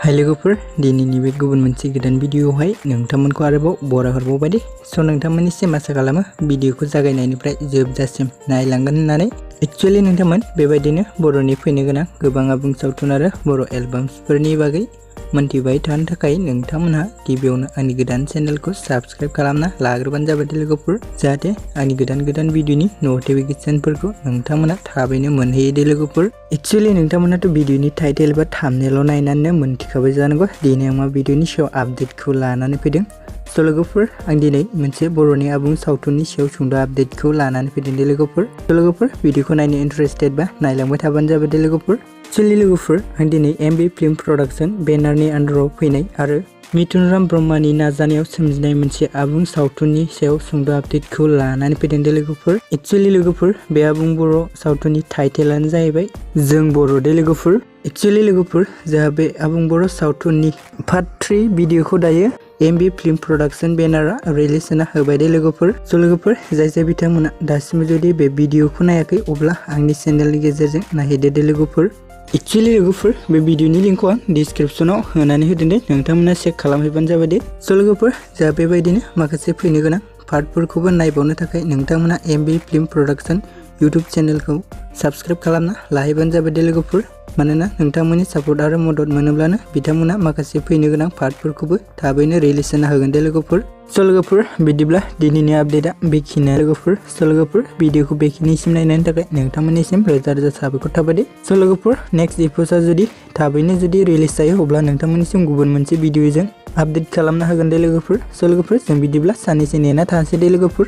हाय लोगोफोर दिनैनि बे गुबुन मोनसे गोदान भिडियोआवहाय नोंथांमोनखौ आरोबाव बरायहरबावबाय दे। स' नोंथांमोननिसिम आसा खालामो भिडियोखौ जागायनायनिफ्राय जोबजासिम नायलांगोन होननानै। एक्चुअली नोंथांमोन बेबायदिनो बर'नि फैनो गोनां गोबां आबुं सावथुन आरो बर' एलबाम्सफोरनि बागै मोनथिबाय थानो थाखाय नोंथांमोनहा गिबियावनो आंनि गोदान चेनेलखौ साबस्क्राइब खालामना लाग्रोबानो जाबाय दे लोगोफोर, जाहाथे आंनि गोदान भिडियोनि नटिफिकेशनफोरखौ नोंथांमोना थाबैनो मोनहैयो दे लोगोफोर। एक्चुअली नोंथांमोनाथ' भिडियोनि टाइटेल बा थाम्बनेल नायनानैनो मोनथिखाबाय जानांगौ दिनै आं मा भिडियोनि सायाव आपडेटखौ लानानै फैदों। स' लोगोफोर आं दिनै मोनसे बर'नि आबुं सावथुननि सायाव सुंद' आपडेटखौ लानानै फैदों दे लोगोफोर। स' लोगोफोर भिडियोखौ नायनो इन्टारेस्टेड बा नायलांबाय थाबानो जाबाय दे लोगोफोर। एक्चुअली लोगोफोर आं दिनै एमबि फिल्म प्रडाक्शन बेनारनि आन्डाराव फैनाय आरो मिथुन ब्रह्मानि नाजानायाव सोमजिनाय मोनसे आबुं सावथुननि सायाव सुंद' आपडेटखौ लानानै फैदों दे लोगोफोर। एक्चुअली लोगोफोर बे आबुं बर' सावथुननि टाइटेलानो जाहैबाय जों बर' दे लोगोफोर। एक्चुअली लोगोफोर जोंहा बे आबुं बर' सावथुननि पार्ट 3 भिडियोखौ दायो एमबि फिल्म प्रडाक्शन बेनारा रिलिज होना होबाय दे लोगोफोर। स' लोगोफोर जाय बिथांमोना दासिमबो जुदि बे भिडियोखौ नायाखै अब्ला आंनि चेनेलनि गेजेरजों नायहैदो दे लोगोफोर। एक्चुअली लोगोफोर बे भिडियोनि लिंकखौ आं डिसक्रिप्शनाव होनानै होदों दे, नोंथांमोना चेक खालामहैबानो जाबाय दे। स' लोगोफोर जोंहा बेबायदिनो माखासे फैनो गोनां पार्टफोरखौबो नायबावनो थाखाय नोंथांमोना एमबि फिल्म प्रडाक्शन इउट्युब चेनेलखौ साबस्क्राइब खालामना लाहैबानो जाबाय दे लोगोफोर। मानोना नोंथांमोननि सापर्ट आरो मदद मोनोब्लानो बिथांमोना माखासे फैनो गोनां पार्टफोरखौबो थाबैनो रिलिज होना होगोन दे लोगोफोर। स' लोगोफोर बिदिब्ला दिनैनि आपडेटआ बेखिनियानो लोगोफोर। स' लोगोफोर भिडियोखौ बेखिनिसिम नायनायनि थाखाय नोंथांमोननिसिम रोजा रोजा साबायखर थाबाय दे। स' लोगोफोर नेक्स्ट एपिसोडआ जुदि थाबैनो रिलिज जायो अब्ला नोंथांमोननिसिम गुबुन मोनसे भिडियोजों आपडेट खालामना होगोन दे लोगोफोर। स' लोगोफोर जों बिदिब्ला साननैसो नेना थानोसै दे लोगोफोर।